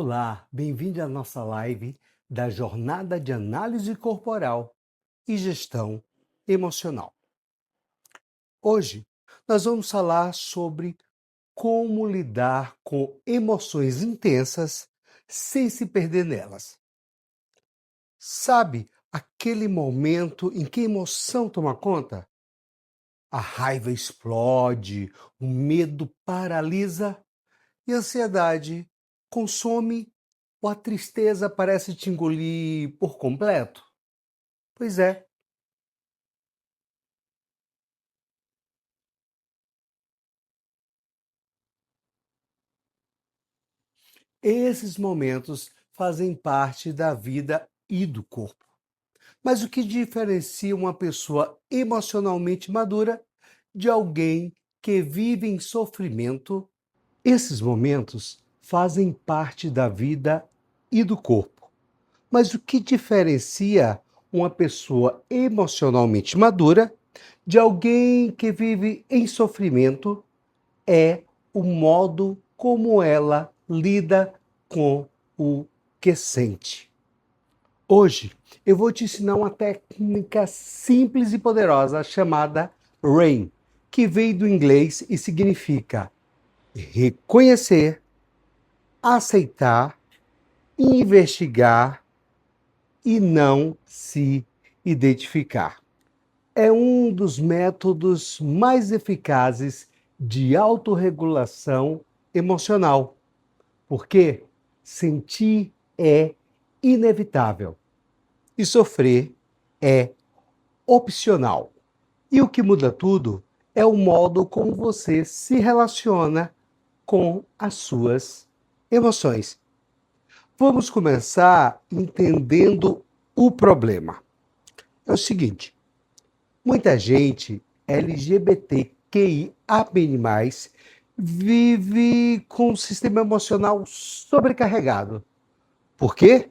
Olá, bem-vindo à nossa live da Jornada de Análise Corporal e Gestão Emocional. Hoje nós vamos falar sobre como lidar com emoções intensas sem se perder nelas. Sabe aquele momento em que a emoção toma conta? A raiva explode, o medo paralisa e a ansiedade consome ou a tristeza parece te engolir por completo? Pois é, esses momentos fazem parte da vida e do corpo. Mas o que diferencia uma pessoa emocionalmente madura de alguém que vive em sofrimento? Esses momentos fazem parte da vida e do corpo. Mas o que diferencia uma pessoa emocionalmente madura de alguém que vive em sofrimento é o modo como ela lida com o que sente. Hoje eu vou te ensinar uma técnica simples e poderosa chamada RAIN, que veio do inglês e significa reconhecer, aceitar, investigar e não se identificar. É um dos métodos mais eficazes de autorregulação emocional, porque sentir é inevitável e sofrer é opcional. E o que muda tudo é o modo como você se relaciona com as suas emoções. Vamos começar entendendo o problema. É o seguinte: muita gente LGBTQIA+, vive com o sistema emocional sobrecarregado. Por quê?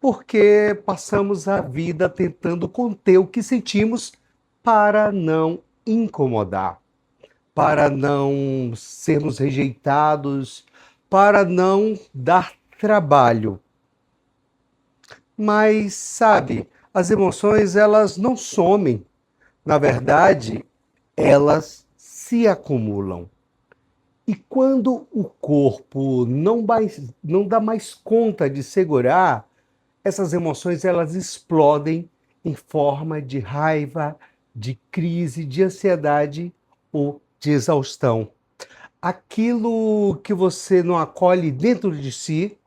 Porque passamos a vida tentando conter o que sentimos para não incomodar, para não sermos rejeitados, para não dar trabalho. Mas, sabe, as emoções elas não somem. Na verdade, elas se acumulam. E quando o corpo não dá mais conta de segurar, essas emoções elas explodem em forma de raiva, de crise, de ansiedade ou de exaustão. Aquilo que você não acolhe dentro de si,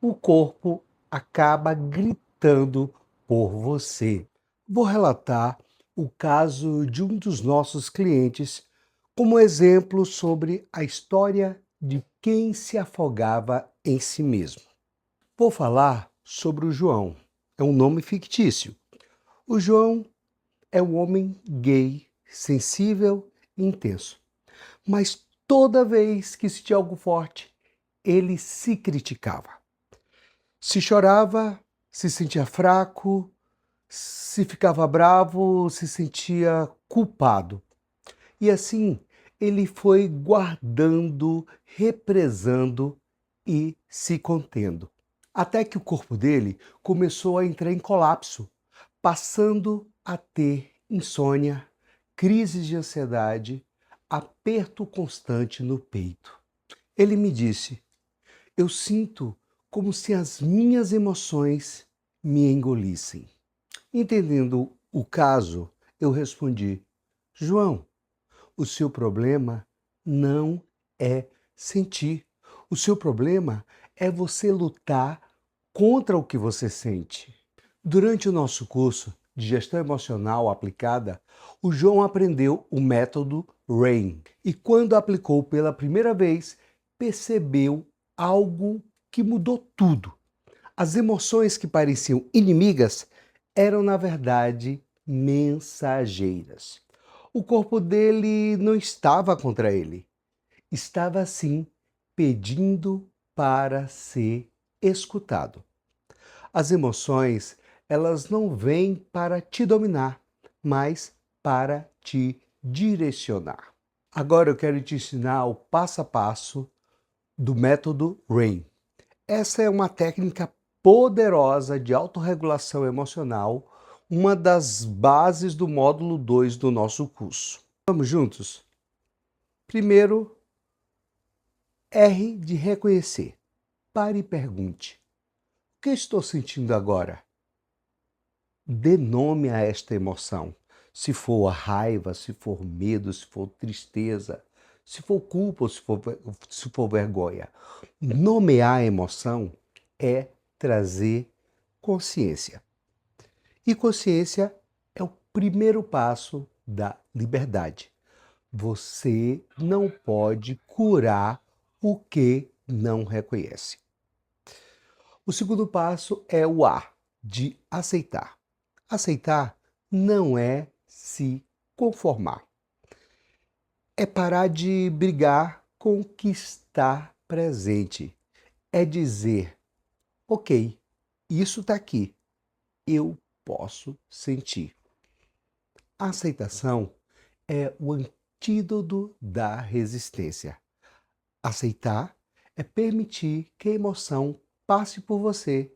o corpo acaba gritando por você. Vou relatar o caso de um dos nossos clientes como exemplo sobre a história de quem se afogava em si mesmo. Vou falar sobre o João. É um nome fictício. O João é um homem gay, sensível e intenso. Mas toda vez que sentia algo forte, ele se criticava. Se chorava, se sentia fraco, se ficava bravo, se sentia culpado. E assim ele foi guardando, represando e se contendo. Até que o corpo dele começou a entrar em colapso, passando a ter insônia, crises de ansiedade, aperto constante no peito. Ele me disse: eu sinto como se as minhas emoções me engolissem. Entendendo o caso, eu respondi: João, o seu problema não é sentir. O seu problema é você lutar contra o que você sente. Durante o nosso curso de gestão emocional aplicada, o João aprendeu o método RAIN e, quando aplicou pela primeira vez, percebeu algo que mudou tudo. As emoções que pareciam inimigas eram, na verdade, mensageiras. O corpo dele não estava contra ele, estava sim pedindo para ser escutado. As emoções, elas não vêm para te dominar, mas para te direcionar. Agora eu quero te ensinar o passo a passo do método RAIN. Essa é uma técnica poderosa de autorregulação emocional, uma das bases do módulo 2 do nosso curso. Vamos juntos? Primeiro, R de reconhecer. Pare e pergunte: o que estou sentindo agora? Dê nome a esta emoção. Se for raiva, se for medo, se for tristeza, se for culpa ou se for vergonha. Nomear a emoção é trazer consciência. E consciência é o primeiro passo da liberdade. Você não pode curar o que não reconhece. O segundo passo é o A, de aceitar. Aceitar não é se conformar. É parar de brigar com o que está presente. É dizer, ok, isso está aqui, eu posso sentir. A aceitação é o antídoto da resistência. Aceitar é permitir que a emoção passe por você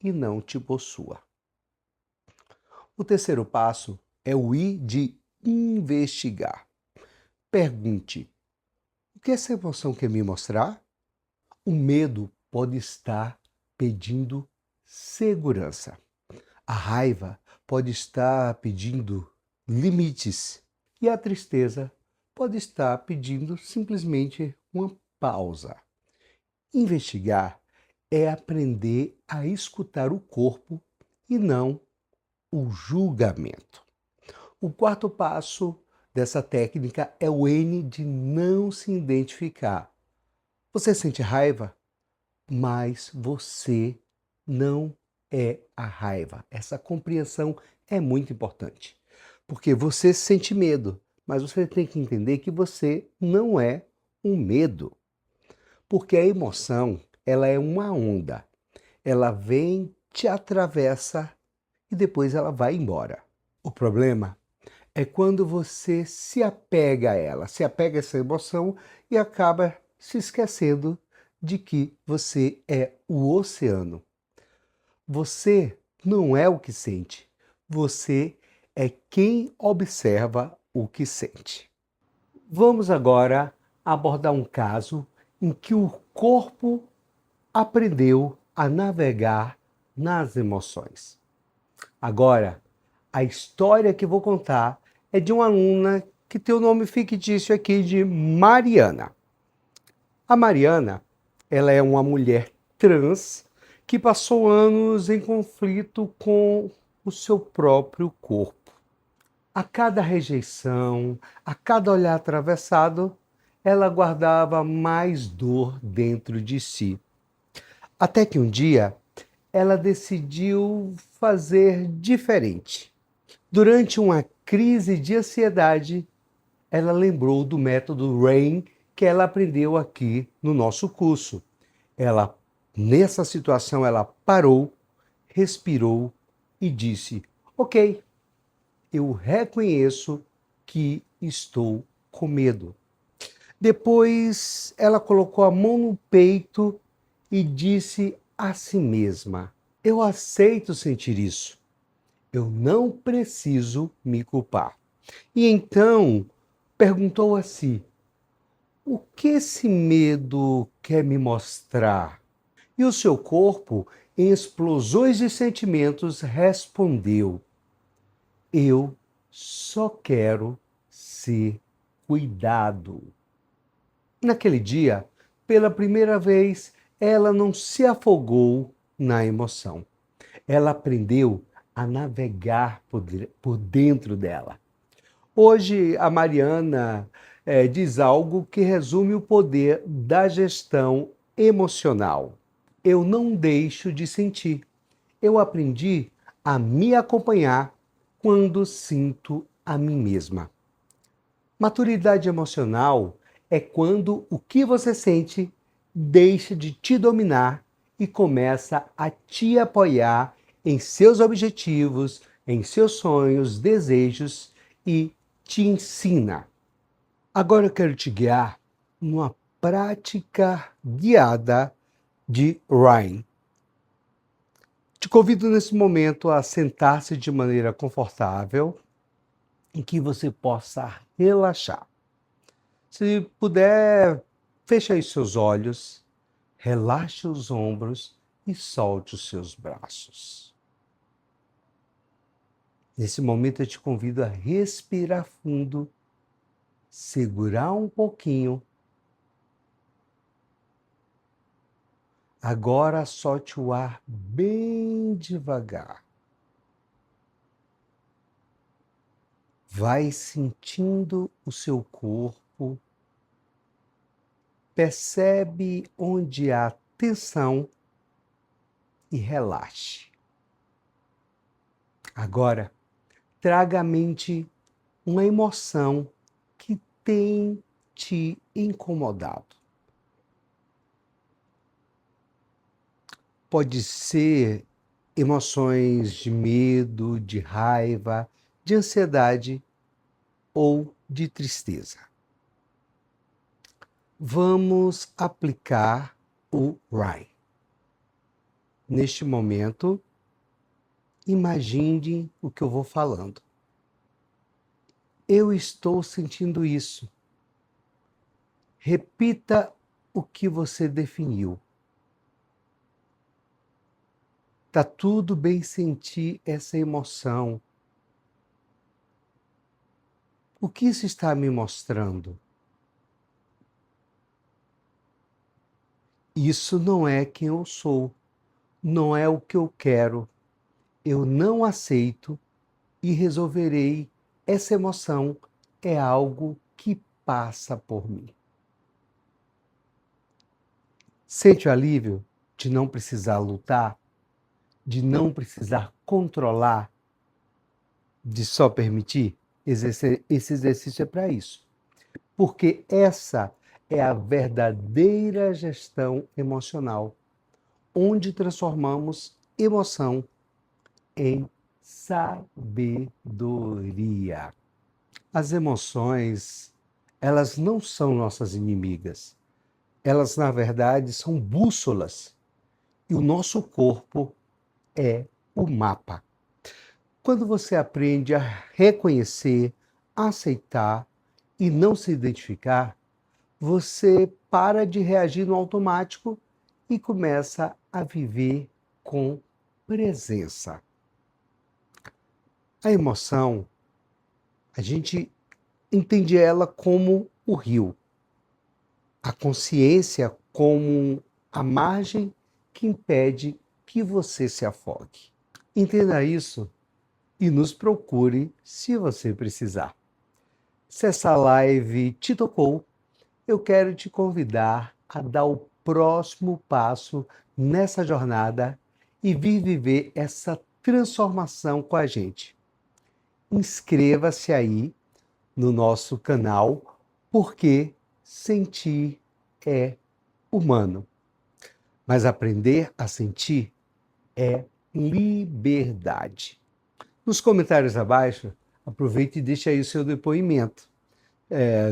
e não te possua. O terceiro passo é o I de investigar. Pergunte: o que essa emoção quer me mostrar? O medo pode estar pedindo segurança. A raiva pode estar pedindo limites. E a tristeza pode estar pedindo simplesmente uma pausa. Investigar é aprender a escutar o corpo e não o julgamento. O quarto passo dessa técnica é o N de não se identificar. Você sente raiva, mas você não é a raiva. Essa compreensão é muito importante, porque você sente medo, mas você tem que entender que você não é um medo, porque a emoção, ela é uma onda. Ela vem, te atravessa e depois ela vai embora. O problema é quando você se apega a ela, se apega a essa emoção e acaba se esquecendo de que você é o oceano. Você não é o que sente, você é quem observa o que sente. Vamos agora abordar um caso em que o corpo aprendeu a navegar nas emoções. Agora, a história que vou contar é de uma aluna que tem o nome fictício aqui de Mariana. A Mariana, ela é uma mulher trans que passou anos em conflito com o seu próprio corpo. A cada rejeição, a cada olhar atravessado, ela guardava mais dor dentro de si. Até que um dia, ela decidiu fazer diferente. Durante uma crise de ansiedade, ela lembrou do método RAIN que ela aprendeu aqui no nosso curso. Nessa situação, ela parou, respirou e disse: ok, eu reconheço que estou com medo. Depois, ela colocou a mão no peito e disse a si mesma: eu aceito sentir isso. Eu não preciso me culpar. E então perguntou a si: o que esse medo quer me mostrar? E o seu corpo, em explosões de sentimentos, respondeu: eu só quero ser cuidado. Naquele dia, pela primeira vez, ela não se afogou na emoção. Ela aprendeu a navegar por dentro dela. Hoje, a Mariana diz algo que resume o poder da gestão emocional. Eu não deixo de sentir. Eu aprendi a me acompanhar quando sinto a mim mesma. Maturidade emocional é quando o que você sente deixa de te dominar e começa a te apoiar em seus objetivos, em seus sonhos, desejos e te ensina. Agora eu quero te guiar numa prática guiada de Ryan. Te convido nesse momento a sentar-se de maneira confortável, em que você possa relaxar. Se puder, feche aí seus olhos, relaxe os ombros e solte os seus braços. Nesse momento eu te convido a respirar fundo, segurar um pouquinho. Agora solte o ar bem devagar. Vai sentindo o seu corpo, percebe onde há tensão e relaxe. Agora, traga à mente uma emoção que tem te incomodado. Pode ser emoções de medo, de raiva, de ansiedade ou de tristeza. Vamos aplicar o Ryan. Neste momento, imagine o que eu vou falando. Eu estou sentindo isso. Repita o que você definiu. Tá tudo bem sentir essa emoção. O que isso está me mostrando? Isso não é quem eu sou, não é o que eu quero. Eu não aceito e resolverei. Essa emoção é algo que passa por mim. Sente o alívio de não precisar lutar, de não precisar controlar, de só permitir? Esse exercício é para isso. Porque essa é a verdadeira gestão emocional, onde transformamos emoção em sabedoria. As emoções, elas não são nossas inimigas. Elas, na verdade, são bússolas. E o nosso corpo é o mapa. Quando você aprende a reconhecer, aceitar e não se identificar, você para de reagir no automático e começa a viver com presença. A emoção, a gente entende ela como o rio. A consciência como a margem que impede que você se afogue. Entenda isso e nos procure se você precisar. Se essa live te tocou, eu quero te convidar a dar o próximo passo nessa jornada e vir viver essa transformação com a gente. Inscreva-se aí no nosso canal, porque sentir é humano. Mas aprender a sentir é liberdade. Nos comentários abaixo, aproveite e deixe aí o seu depoimento.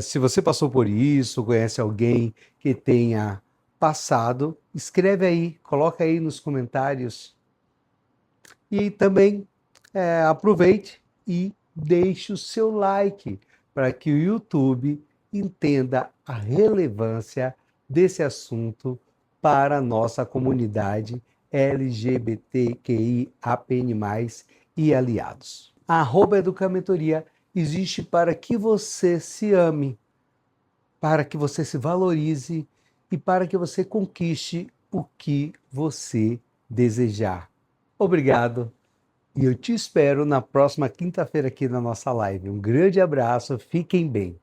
Se você passou por isso, conhece alguém que tenha passado, escreve aí, coloca aí nos comentários. E também aproveite e deixe o seu like para que o YouTube entenda a relevância desse assunto para a nossa comunidade LGBTQIAPN+, e aliados. A @educamentoria existe para que você se ame, para que você se valorize e para que você conquiste o que você desejar. Obrigado e eu te espero na próxima quinta-feira aqui na nossa live. Um grande abraço, fiquem bem.